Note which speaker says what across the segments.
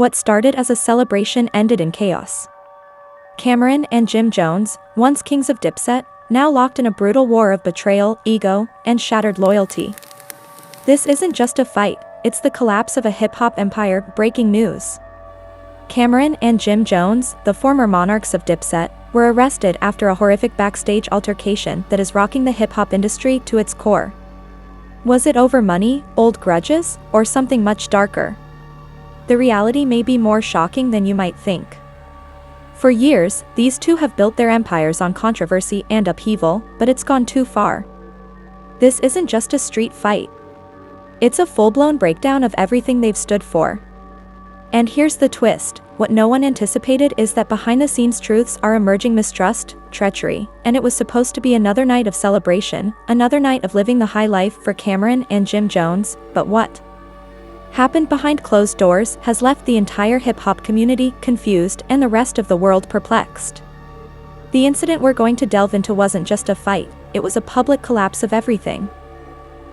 Speaker 1: What started as a celebration ended in chaos. Camron and Jim Jones, once kings of Dipset, now locked in a brutal war of betrayal, ego, and shattered loyalty. This isn't just a fight, it's the collapse of a hip-hop empire. Breaking news. Camron and Jim Jones, the former monarchs of Dipset, were arrested after a horrific backstage altercation that is rocking the hip-hop industry to its core. Was it over money, old grudges, or something much darker? The reality may be more shocking than you might think. For years, these two have built their empires on controversy and upheaval, but it's gone too far. This isn't just a street fight. It's a full-blown breakdown of everything they've stood for. And here's the twist, what no one anticipated is that behind-the-scenes truths are emerging: mistrust, treachery, and it was supposed to be another night of celebration, another night of living the high life for Camron and Jim Jones, but what happened behind closed doors has left the entire hip-hop community confused and the rest of the world perplexed. The incident we're going to delve into wasn't just a fight, it was a public collapse of everything.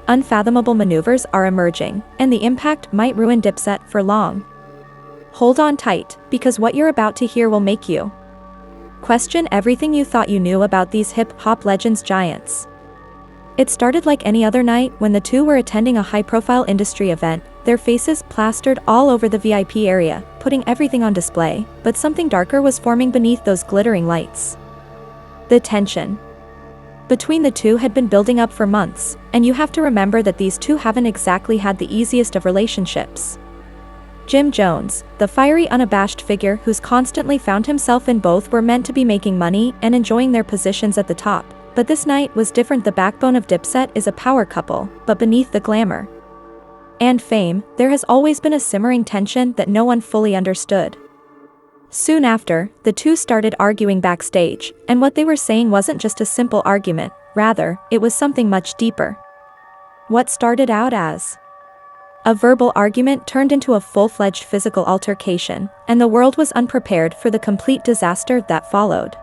Speaker 1: Unfathomable maneuvers are emerging, and the impact might ruin Dipset for long. Hold on tight, because what you're about to hear will make you question everything you thought you knew about these hip-hop legends giants. It started like any other night when the two were attending a high-profile industry event, their faces plastered all over the VIP area, putting everything on display, but something darker was forming beneath those glittering lights. The tension between the two had been building up for months, and you have to remember that these two haven't exactly had the easiest of relationships. Jim Jones, the fiery, unabashed figure who's constantly found himself in both, were meant to be making money and enjoying their positions at the top. But this night was different. The backbone of Dipset is a power couple, but beneath the glamour and fame, there has always been a simmering tension that no one fully understood. Soon after, the two started arguing backstage, and what they were saying wasn't just a simple argument, rather, it was something much deeper. What started out as a verbal argument turned into a full-fledged physical altercation, and the world was unprepared for the complete disaster that followed.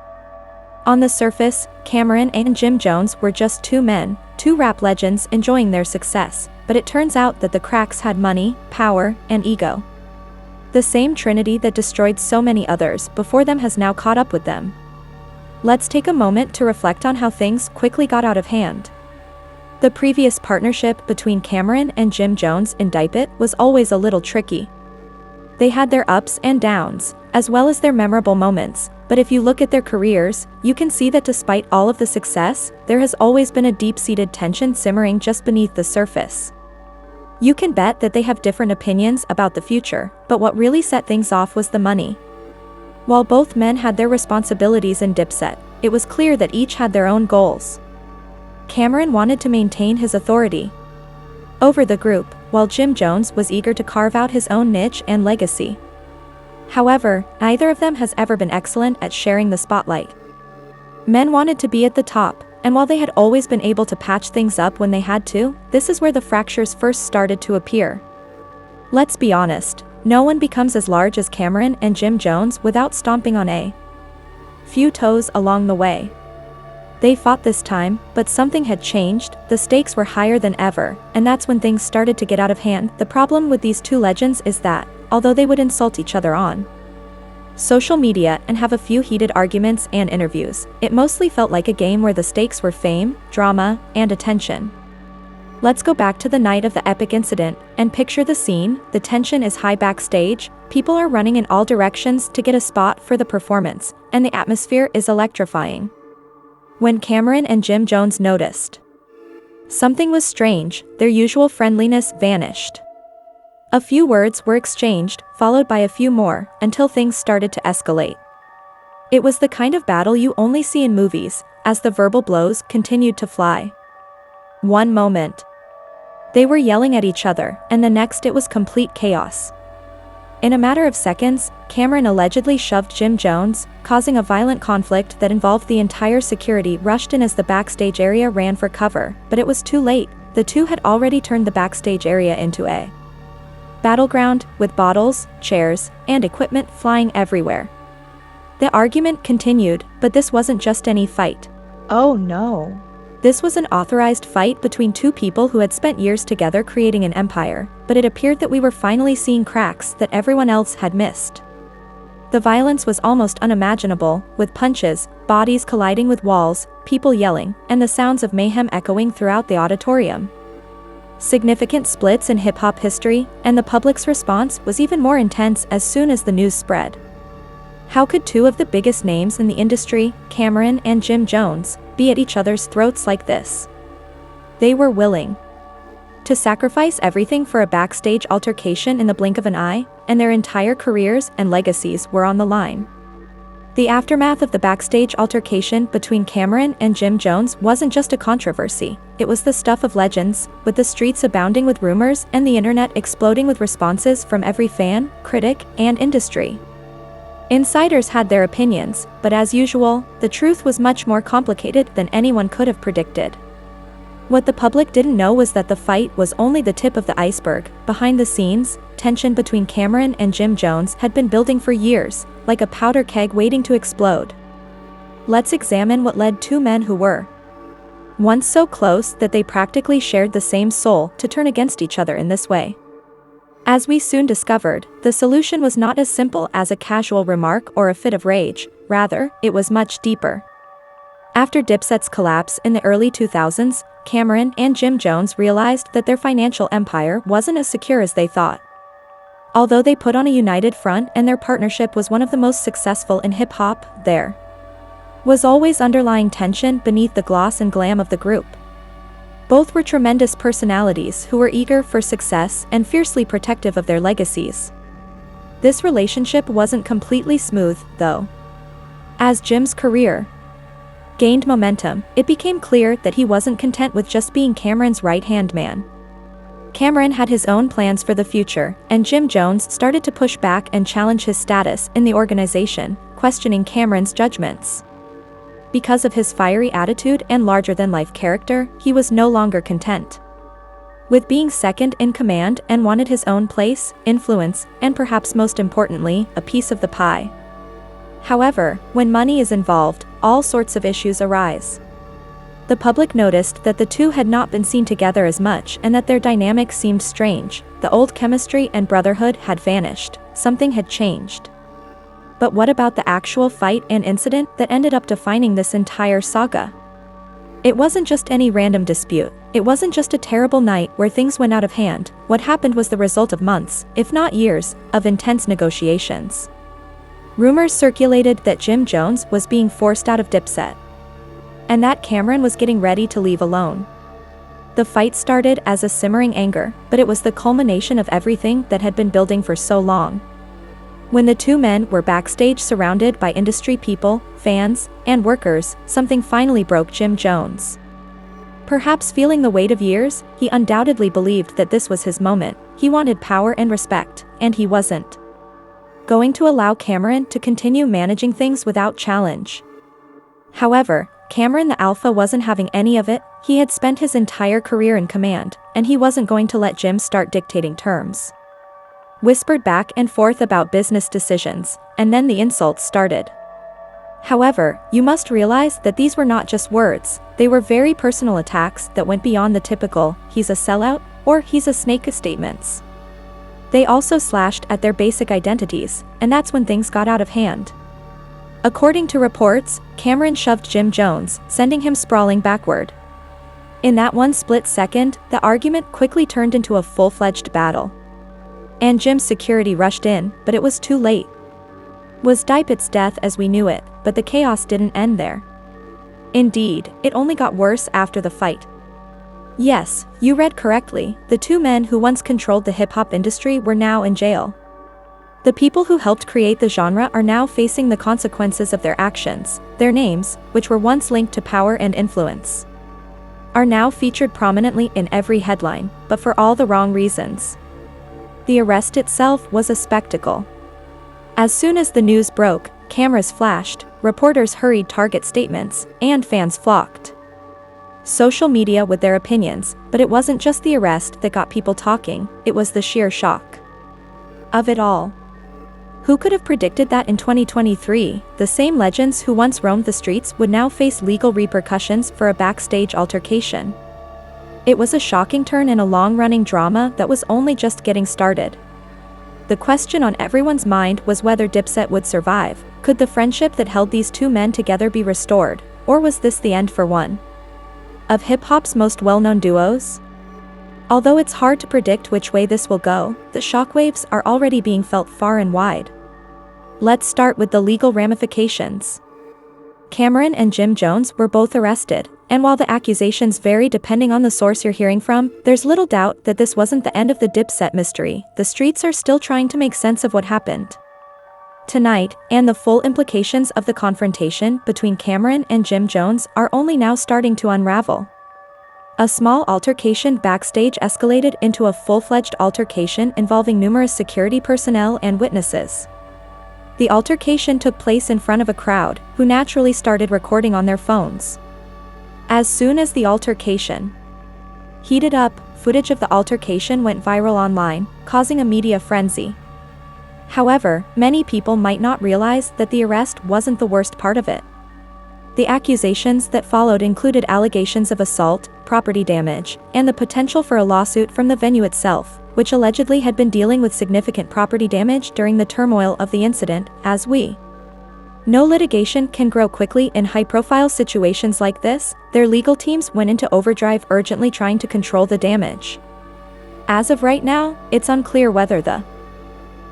Speaker 1: On the surface, Camron and Jim Jones were just two men, two rap legends enjoying their success, but it turns out that the cracks had money, power, and ego. The same trinity that destroyed so many others before them has now caught up with them. Let's take a moment to reflect on how things quickly got out of hand. The previous partnership between Camron and Jim Jones in Dipset was always a little tricky. They had their ups and downs, as well as their memorable moments, but if you look at their careers, you can see that despite all of the success, there has always been a deep-seated tension simmering just beneath the surface. You can bet that they have different opinions about the future, but what really set things off was the money. While both men had their responsibilities in Dipset, it was clear that each had their own goals. Camron wanted to maintain his authority over the group, while Jim Jones was eager to carve out his own niche and legacy. However, neither of them has ever been excellent at sharing the spotlight. Men wanted to be at the top, and while they had always been able to patch things up when they had to, this is where the fractures first started to appear. Let's be honest, no one becomes as large as Camron and Jim Jones without stomping on a few toes along the way. They fought this time, but something had changed, the stakes were higher than ever, and that's when things started to get out of hand. The problem with these two legends is that, although they would insult each other on social media and have a few heated arguments and interviews, it mostly felt like a game where the stakes were fame, drama, and attention. Let's go back to the night of the epic incident, and picture the scene. The tension is high backstage, people are running in all directions to get a spot for the performance, and the atmosphere is electrifying. When Camron and Jim Jones noticed something was strange, their usual friendliness vanished. A few words were exchanged, followed by a few more, until things started to escalate. It was the kind of battle you only see in movies, as the verbal blows continued to fly. One moment, they were yelling at each other, and the next it was complete chaos. In a matter of seconds, Camron allegedly shoved Jim Jones, causing a violent conflict that involved the entire security rushed in as the backstage area ran for cover, but it was too late. The two had already turned the backstage area into a battleground, with bottles, chairs, and equipment flying everywhere. The argument continued, but this wasn't just any fight.
Speaker 2: Oh no.
Speaker 1: This was an authorized fight between two people who had spent years together creating an empire, but it appeared that we were finally seeing cracks that everyone else had missed. The violence was almost unimaginable, with punches, bodies colliding with walls, people yelling, and the sounds of mayhem echoing throughout the auditorium. Significant splits in hip-hop history, and the public's response was even more intense as soon as the news spread. How could two of the biggest names in the industry, Camron and Jim Jones, be at each other's throats like this? They were willing to sacrifice everything for a backstage altercation in the blink of an eye, and their entire careers and legacies were on the line. The aftermath of the backstage altercation between Camron and Jim Jones wasn't just a controversy, it was the stuff of legends, with the streets abounding with rumors and the internet exploding with responses from every fan, critic, and industry. Insiders had their opinions, but as usual, the truth was much more complicated than anyone could have predicted. What the public didn't know was that the fight was only the tip of the iceberg. Behind the scenes, tension between Camron and Jim Jones had been building for years, like a powder keg waiting to explode. Let's examine what led two men who were once so close that they practically shared the same soul to turn against each other in this way. As we soon discovered, the solution was not as simple as a casual remark or a fit of rage, rather, it was much deeper. After Dipset's collapse in the early 2000s, Camron and Jim Jones realized that their financial empire wasn't as secure as they thought. Although they put on a united front and their partnership was one of the most successful in hip-hop, there was always underlying tension beneath the gloss and glam of the group. Both were tremendous personalities who were eager for success and fiercely protective of their legacies. This relationship wasn't completely smooth, though. As Jim's career gained momentum, it became clear that he wasn't content with just being Camron's right-hand man. Camron had his own plans for the future, and Jim Jones started to push back and challenge his status in the organization, questioning Camron's judgments. Because of his fiery attitude and larger-than-life character, he was no longer content with being second in command and wanted his own place, influence, and perhaps most importantly, a piece of the pie. However, when money is involved, all sorts of issues arise. The public noticed that the two had not been seen together as much and that their dynamic seemed strange. The old chemistry and brotherhood had vanished. Something had changed. But what about the actual fight and incident that ended up defining this entire saga? It wasn't just any random dispute. It wasn't just a terrible night where things went out of hand. What happened was the result of months, if not years, of intense negotiations. Rumors circulated that Jim Jones was being forced out of Dipset, and that Camron was getting ready to leave alone. The fight started as a simmering anger, but it was the culmination of everything that had been building for so long. When the two men were backstage surrounded by industry people, fans, and workers, something finally broke Jim Jones. Perhaps feeling the weight of years, he undoubtedly believed that this was his moment. He wanted power and respect, and he wasn't going to allow Camron to continue managing things without challenge. However, Camron the Alpha wasn't having any of it. He had spent his entire career in command, and he wasn't going to let Jim start dictating terms. Whispered back and forth about business decisions, and then the insults started. However, you must realize that these were not just words, they were very personal attacks that went beyond the typical, "he's a sellout," or "he's a snake" statements. They also slashed at their basic identities, and that's when things got out of hand. According to reports, Camron shoved Jim Jones, sending him sprawling backward. In that one split second, the argument quickly turned into a full-fledged battle. And Jim's security rushed in, but it was too late. Was Dipset's death as we knew it, but the chaos didn't end there. Indeed, it only got worse after the fight. Yes, you read correctly, the two men who once controlled the hip-hop industry were now in jail. The people who helped create the genre are now facing the consequences of their actions. Their names, which were once linked to power and influence, are now featured prominently in every headline, but for all the wrong reasons. The arrest itself was a spectacle. As soon as the news broke, cameras flashed, reporters hurried target statements, and fans flocked. Social media with their opinions, but it wasn't just the arrest that got people talking, it was the sheer shock of it all. Who could have predicted that in 2023, the same legends who once roamed the streets would now face legal repercussions for a backstage altercation? It was a shocking turn in a long-running drama that was only just getting started. The question on everyone's mind was whether Dipset would survive. Could the friendship that held these two men together be restored, or was this the end for one of hip-hop's most well-known duos? Although it's hard to predict which way this will go, the shockwaves are already being felt far and wide. Let's start with the legal ramifications. Camron and Jim Jones were both arrested, and while the accusations vary depending on the source you're hearing from, there's little doubt that this wasn't the end of the Dipset mystery. The streets are still trying to make sense of what happened tonight, and the full implications of the confrontation between Camron and Jim Jones are only now starting to unravel. A small altercation backstage escalated into a full-fledged altercation involving numerous security personnel and witnesses. The altercation took place in front of a crowd, who naturally started recording on their phones. As soon as the altercation heated up, footage of the altercation went viral online, causing a media frenzy. However, many people might not realize that the arrest wasn't the worst part of it. The accusations that followed included allegations of assault, property damage, and the potential for a lawsuit from the venue itself, which allegedly had been dealing with significant property damage during the turmoil of the incident. As we know, litigation can grow quickly in high-profile situations like this. Their legal teams went into overdrive, urgently trying to control the damage. As of right now, it's unclear whether the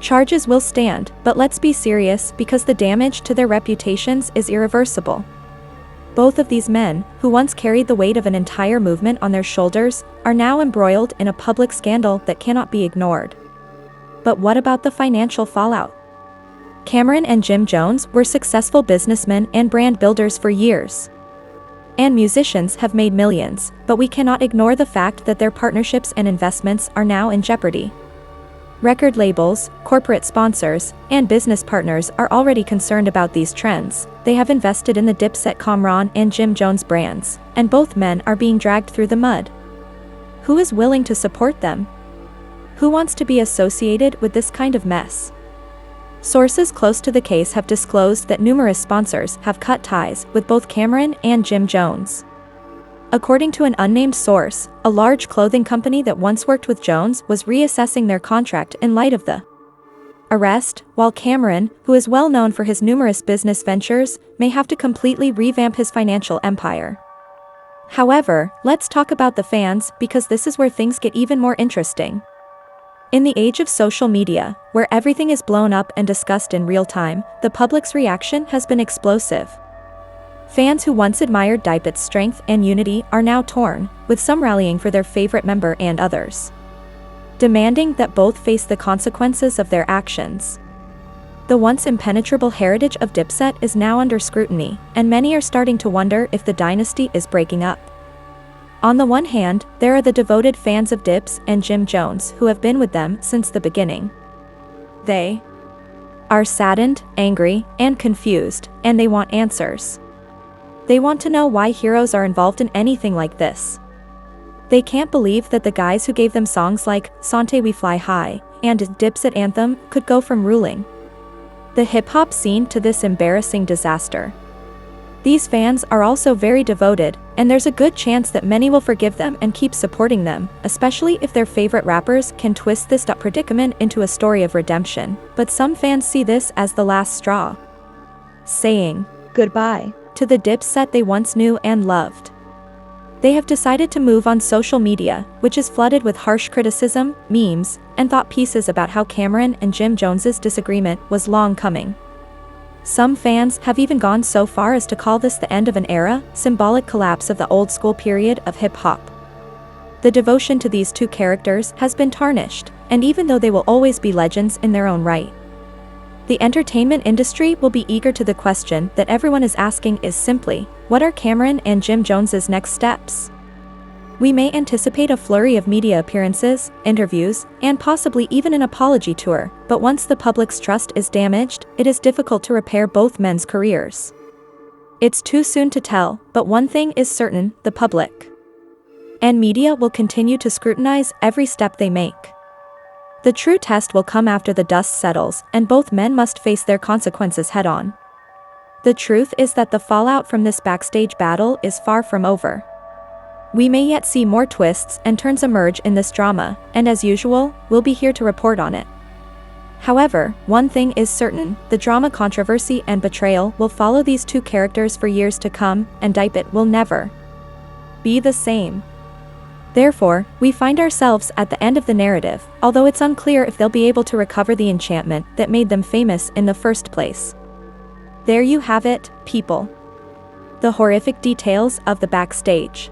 Speaker 1: charges will stand, but let's be serious, because the damage to their reputations is irreversible. Both of these men, who once carried the weight of an entire movement on their shoulders, are now embroiled in a public scandal that cannot be ignored. But what about the financial fallout? Camron and Jim Jones were successful businessmen and brand builders for years, and musicians have made millions, but we cannot ignore the fact that their partnerships and investments are now in jeopardy. Record labels, corporate sponsors, and business partners are already concerned about these trends. They have invested in the Dipset Camron and Jim Jones brands, and both men are being dragged through the mud. Who is willing to support them? Who wants to be associated with this kind of mess? Sources close to the case have disclosed that numerous sponsors have cut ties with both Camron and Jim Jones. According to an unnamed source, a large clothing company that once worked with Jones was reassessing their contract in light of the arrest, while Camron, who is well known for his numerous business ventures, may have to completely revamp his financial empire. However, let's talk about the fans, because this is where things get even more interesting. In the age of social media, where everything is blown up and discussed in real time, the public's reaction has been explosive. Fans who once admired Dipset's strength and unity are now torn, with some rallying for their favorite member and others demanding that both face the consequences of their actions. The once impenetrable heritage of Dipset is now under scrutiny, and many are starting to wonder if the dynasty is breaking up. On the one hand, there are the devoted fans of Dips and Jim Jones who have been with them since the beginning. They are saddened, angry, and confused, and they want answers. They want to know why heroes are involved in anything like this. They can't believe that the guys who gave them songs like Sante We Fly High and Dipset Anthem could go from ruling the hip-hop scene to this embarrassing disaster. These fans are also very devoted, and there's a good chance that many will forgive them and keep supporting them, especially if their favorite rappers can twist this predicament into a story of redemption. But some fans see this as the last straw, saying goodbye to the Dipset they once knew and loved. They have decided to move on social media, which is flooded with harsh criticism, memes, and thought pieces about how Camron and Jim Jones's disagreement was long coming. Some fans have even gone so far as to call this the end of an era, symbolic collapse of the old-school period of hip-hop. The devotion to these two characters has been tarnished, and even though they will always be legends in their own right, the entertainment industry will be eager to. The question that everyone is asking is simply, what are Camron and Jim Jones's next steps? We may anticipate a flurry of media appearances, interviews, and possibly even an apology tour, but once the public's trust is damaged, it is difficult to repair both men's careers. It's too soon to tell, but one thing is certain: the public and media will continue to scrutinize every step they make. The true test will come after the dust settles, and both men must face their consequences head-on. The truth is that the fallout from this backstage battle is far from over. We may yet see more twists and turns emerge in this drama, and as usual, we'll be here to report on it. However, one thing is certain, the drama, controversy and betrayal will follow these two characters for years to come, and Dipset will never be the same. Therefore, we find ourselves at the end of the narrative, although it's unclear if they'll be able to recover the enchantment that made them famous in the first place. There you have it, people. The horrific details of the backstage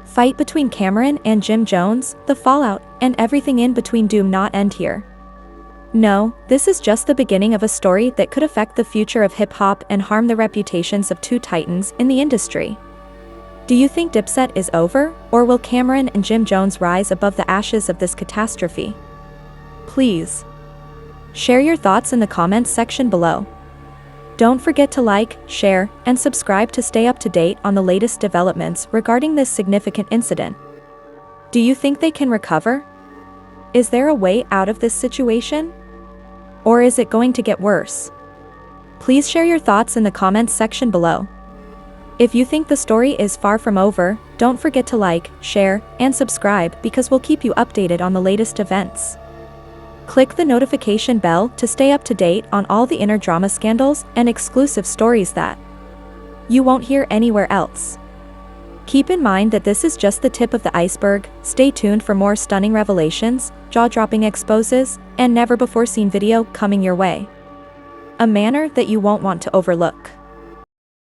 Speaker 1: fight between Camron and Jim Jones, the fallout, and everything in between do not end here. No, this is just the beginning of a story that could affect the future of hip-hop and harm the reputations of two titans in the industry. Do you think Dipset is over, or will Camron and Jim Jones rise above the ashes of this catastrophe? Please share your thoughts in the comments section below. Don't forget to like, share, and subscribe to stay up to date on the latest developments regarding this significant incident. Do you think they can recover? Is there a way out of this situation? Or is it going to get worse? Please share your thoughts in the comments section below. If you think the story is far from over, don't forget to like, share, and subscribe because we'll keep you updated on the latest events. Click the notification bell to stay up to date on all the inner drama scandals and exclusive stories that you won't hear anywhere else. Keep in mind that this is just the tip of the iceberg. Stay tuned for more stunning revelations, jaw-dropping exposes, and never-before-seen video coming your way. A manner that you won't want to overlook.